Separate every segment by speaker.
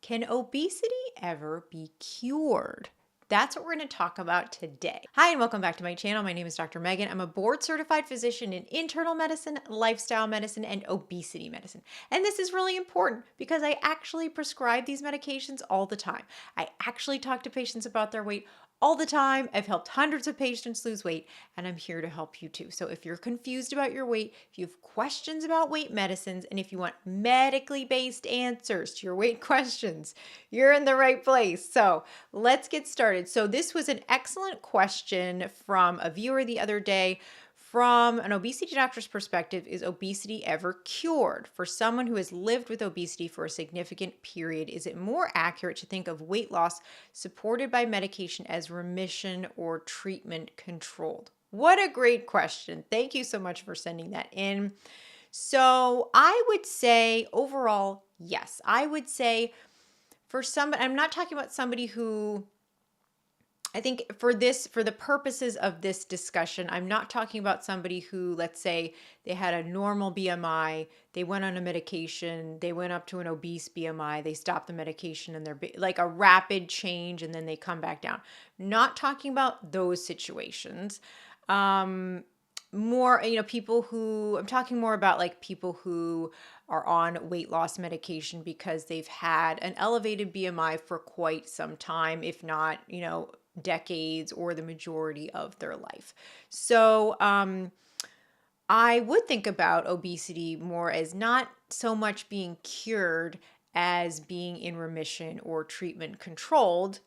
Speaker 1: Can obesity ever be cured? That's what we're going to talk about today. Hi, and welcome back to my channel. My name is Dr. Megan. I'm a board certified physician in internal medicine, lifestyle medicine, and obesity medicine. And this is really important because I actually prescribe these medications all the time. I actually talk to patients about their weight all the time. I've helped hundreds of patients lose weight, and I'm here to help you too. So if you're confused about your weight, if you have questions about weight medicines, and if you want medically based answers to your weight questions, you're in the right place. So let's get started. So this was an excellent question from a viewer the other day. From an obesity doctor's perspective, is obesity ever cured? For someone who has lived with obesity for a significant period, is it more accurate to think of weight loss supported by medication as remission or treatment controlled? What a great question. Thank you so much for sending that in. So I would say overall, yes. I would say for somebody, I'm not talking about somebody who, I think for the purposes of this discussion, I'm not talking about somebody who, let's say they had a normal BMI, they went on a medication, they went up to an obese BMI, they stopped the medication and they're like a rapid change and then they come back down. Not talking about those situations. More, people who, I'm talking more about like people who are on weight loss medication because they've had an elevated BMI for quite some time, if not, decades or the majority of their life. So I would think about obesity more as not so much being cured as being in remission or treatment controlled.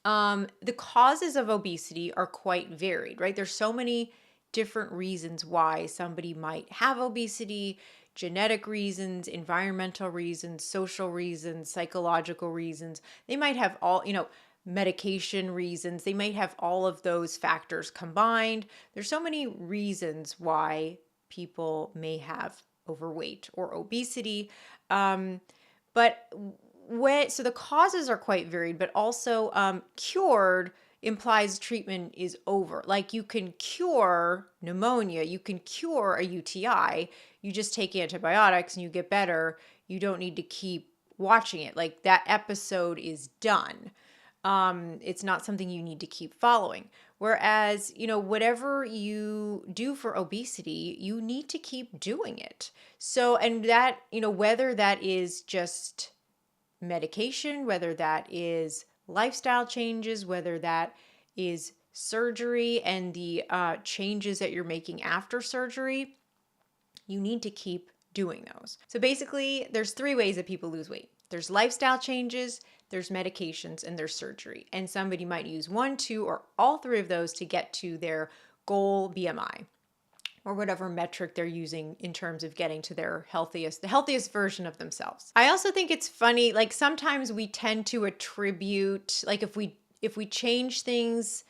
Speaker 1: The causes of obesity are quite varied, right? There's so many different reasons why somebody might have obesity: genetic reasons, environmental reasons, social reasons, psychological reasons. They might have all, medication reasons. They might have all of those factors combined. There's so many reasons why people may have overweight or obesity. But so the causes are quite varied, but also cured implies treatment is over. Like you can cure pneumonia, you can cure a UTI, you just take antibiotics and you get better. You don't need to keep watching it. Like that episode is done. It's not something you need to keep following. Whereas, whatever you do for obesity, you need to keep doing it. So, and that, whether that is just medication, whether that is lifestyle changes, whether that is surgery and the changes that you're making after surgery, you need to keep doing those. So basically, there's three ways that people lose weight. There's lifestyle changes, there's medications, and there's surgery. And somebody might use one, two, or all three of those to get to their goal BMI or whatever metric they're using in terms of getting to the healthiest version of themselves. I also think it's funny, like sometimes we tend to attribute, like if we change things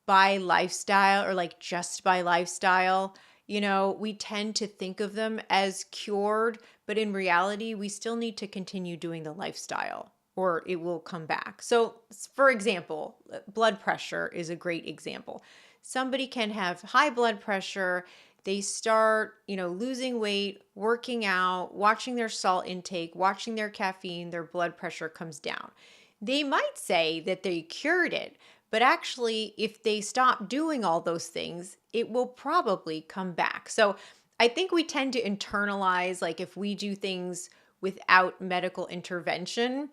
Speaker 1: by lifestyle or like just by lifestyle, we tend to think of them as cured, but in reality, we still need to continue doing the lifestyle or it will come back. So for example, blood pressure is a great example. Somebody can have high blood pressure. They start, losing weight, working out, watching their salt intake, watching their caffeine, their blood pressure comes down. They might say that they cured it, but actually, if they stop doing all those things, it will probably come back. So I think we tend to internalize, like if we do things without medical intervention,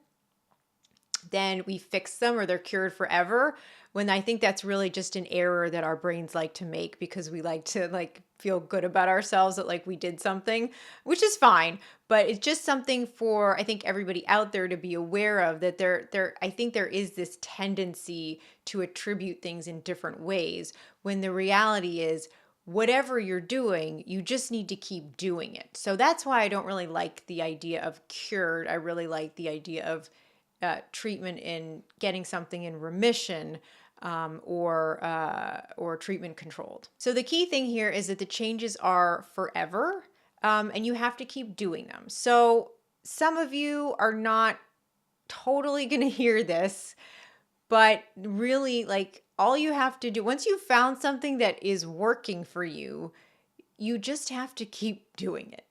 Speaker 1: then we fix them or they're cured forever, when I think that's really just an error that our brains like to make because we like to feel good about ourselves that we did something, which is fine, but it's just something for I think everybody out there to be aware of, that I think there is this tendency to attribute things in different ways when the reality is whatever you're doing, you just need to keep doing it. So that's why I don't really like the idea of cured. I really like the idea of treatment in getting something in remission or treatment controlled. So the key thing here is that the changes are forever and you have to keep doing them. So some of you are not totally going to hear this, but really all you have to do, once you've found something that is working for you, you just have to keep doing it.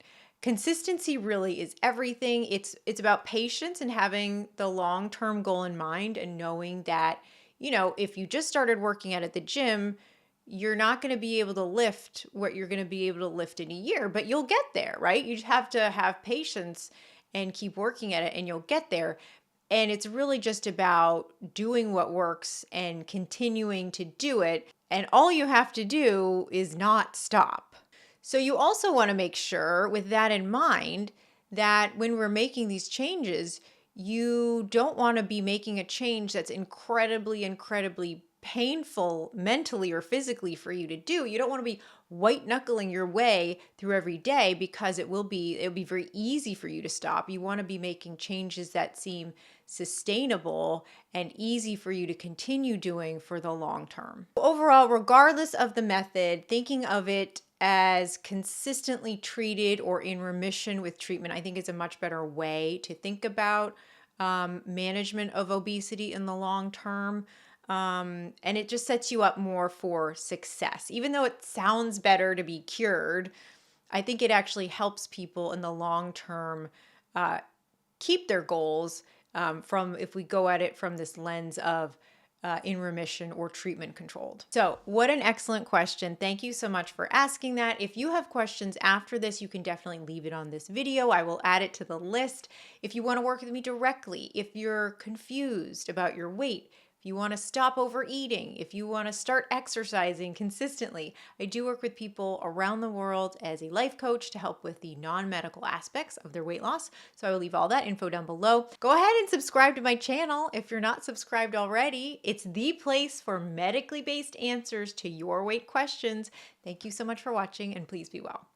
Speaker 1: Consistency really is everything. It's about patience and having the long-term goal in mind and knowing that, if you just started working out at the gym, you're not going to be able to lift what you're going to be able to lift in a year, but you'll get there, right? You just have to have patience and keep working at it and you'll get there. And it's really just about doing what works and continuing to do it. And all you have to do is not stop. So you also want to make sure, with that in mind, that when we're making these changes, you don't want to be making a change that's incredibly, incredibly painful mentally or physically for you to do. You don't want to be white knuckling your way through every day, because it'll be very easy for you to stop. You want to be making changes that seem sustainable and easy for you to continue doing for the long term. Overall, regardless of the method, thinking of it as consistently treated or in remission with treatment, I think is a much better way to think about management of obesity in the long term. And it just sets you up more for success. Even though it sounds better to be cured, I think it actually helps people in the long term keep their goals, from, if we go at it from this lens of in remission or treatment controlled. So what an excellent question. Thank you so much for asking that. If you have questions after this, you can definitely leave it on this video. I will add it to the list. If you want to work with me directly, if you're confused about your weight, if you want to stop overeating, if you want to start exercising consistently, I do work with people around the world as a life coach to help with the non-medical aspects of their weight loss. So I will leave all that info down below. Go ahead and subscribe to my channel if you're not subscribed already. It's the place for medically based answers to your weight questions. Thank you so much for watching, and please be well.